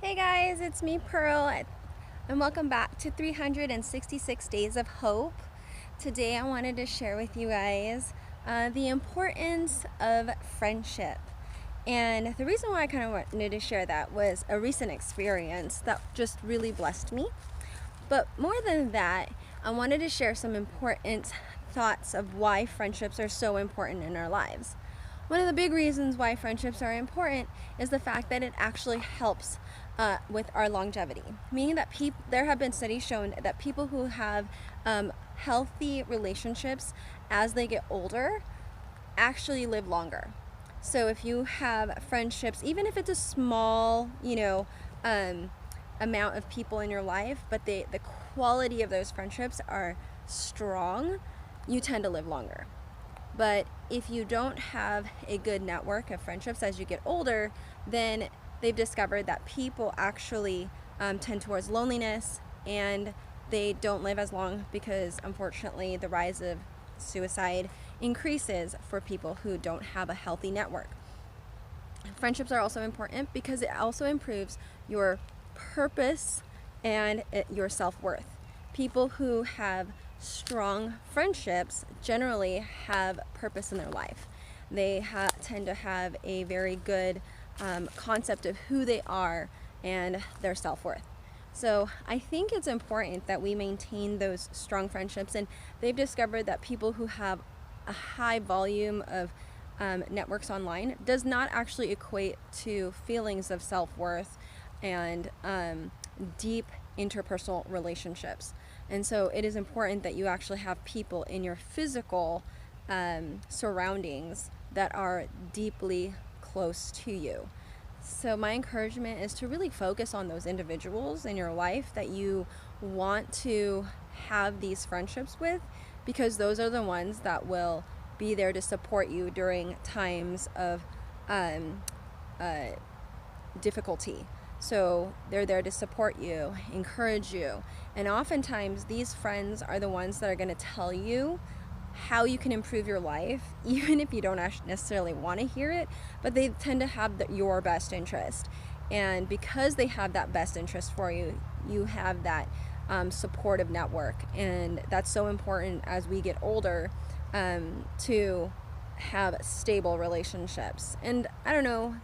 Hey guys, it's me Pearl, and welcome back to 366 Days of Hope. Today I wanted to share with you guys the importance of friendship. And the reason why I kind of wanted to share that was a recent experience that just really blessed me. But more than that, I wanted to share some important thoughts of why friendships are so important in our lives. One of the big reasons why friendships are important is the fact that it actually helps with our longevity. Meaning that there have been studies shown that people who have healthy relationships as they get older actually live longer. So if you have friendships, even if it's a small, amount of people in your life, but the quality of those friendships are strong, you tend to live longer. But if you don't have a good network of friendships as you get older, then they've discovered that people actually tend towards loneliness, and they don't live as long because, unfortunately, the rise of suicide increases for people who don't have a healthy network. Friendships are also important because it also improves your purpose and your self-worth. People who have strong friendships generally have purpose in their life. They tend to have a very good concept of who they are and their self-worth. So I think it's important that we maintain those strong friendships, and they've discovered that people who have a high volume of networks online does not actually equate to feelings of self-worth and deep interpersonal relationships. And so it is important that you actually have people in your physical surroundings that are deeply close to you. So my encouragement is to really focus on those individuals in your life that you want to have these friendships with, because those are the ones that will be there to support you during times of difficulty. So they're there to support you, encourage you, and oftentimes these friends are the ones that are going to tell you how you can improve your life, even if you don't necessarily want to hear it, but they tend to have your best interest. And because they have that best interest for you, you have that supportive network. And that's so important as we get older, to have stable relationships. And I don't know,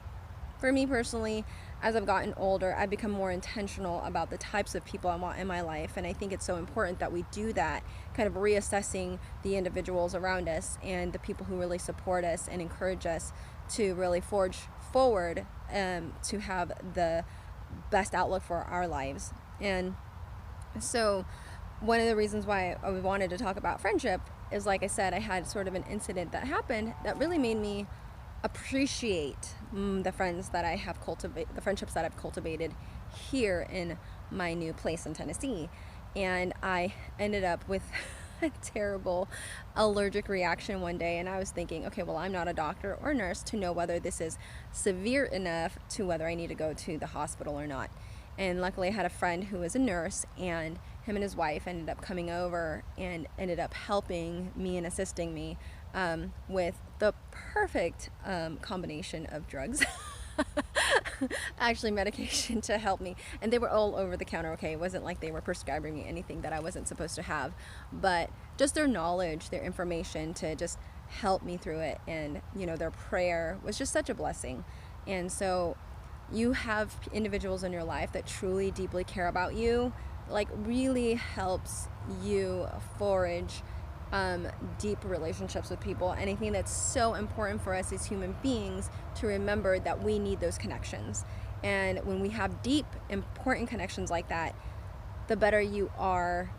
for me personally, as I've gotten older, I've become more intentional about the types of people I want in my life. And I think it's so important that we do that, kind of reassessing the individuals around us and the people who really support us and encourage us to really forge forward, to have the best outlook for our lives. And so one of the reasons why I wanted to talk about friendship is, like I said, I had sort of an incident that happened that really made me appreciate the friendships that I've cultivated here in my new place in Tennessee. And I ended up with a terrible allergic reaction one day, and I was thinking, okay, well, I'm not a doctor or nurse to know whether this is severe enough to whether I need to go to the hospital or not. And luckily I had a friend who was a nurse, and him and his wife ended up coming over and ended up helping me and assisting me with the perfect combination of drugs. Actually, medication to help me. And they were all over the counter, okay? It wasn't like they were prescribing me anything that I wasn't supposed to have. But just their knowledge, their information to just help me through it. And, their prayer was just such a blessing. And so you have individuals in your life that truly deeply care about you, like really helps you forage deep relationships with people. And I think that's so important for us as human beings to remember that we need those connections. And when we have deep, important connections like that, the better you are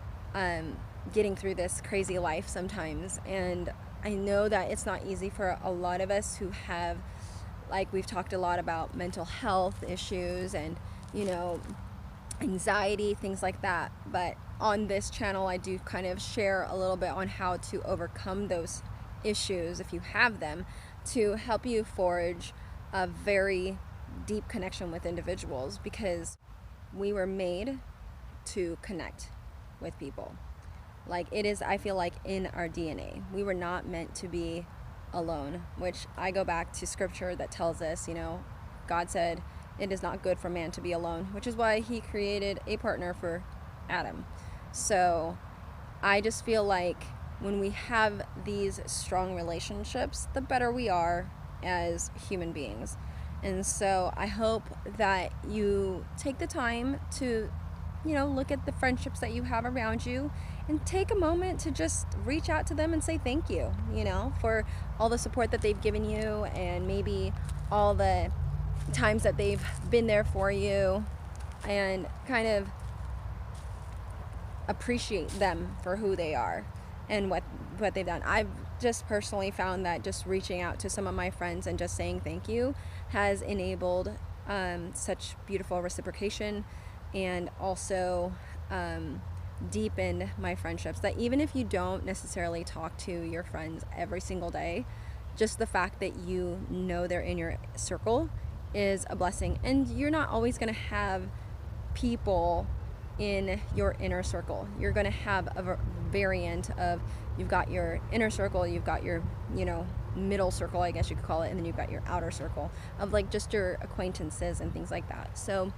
getting through this crazy life sometimes. And I know that it's not easy for a lot of us who have, like, we've talked a lot about mental health issues and, anxiety, things like that. But on this channel, I do kind of share a little bit on how to overcome those issues, if you have them, to help you forge a very deep connection with individuals, because we were made to connect with people. Like, it is, I feel like, in our DNA. We were not meant to be alone, which I go back to scripture that tells us, God said, it is not good for man to be alone, which is why he created a partner for Adam. So I just feel like when we have these strong relationships, the better we are as human beings. And so I hope that you take the time to, look at the friendships that you have around you and take a moment to just reach out to them and say thank you, for all the support that they've given you, and maybe all the times that they've been there for you, and kind of appreciate them for who they are and what they've done. I've just personally found that just reaching out to some of my friends and just saying thank you has enabled such beautiful reciprocation, and also deepened my friendships, that even if you don't necessarily talk to your friends every single day, just the fact that they're in your circle is a blessing. And you're not always going to have people in your inner circle. You're going to have a variant of, you've got your inner circle, you've got your middle circle, I guess you could call it, and then you've got your outer circle of like just your acquaintances and things like that. So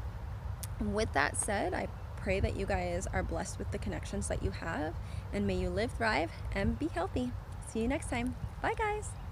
with that said, I pray that you guys are blessed with the connections that you have, and may you live, thrive, and be healthy. See you next time. Bye guys.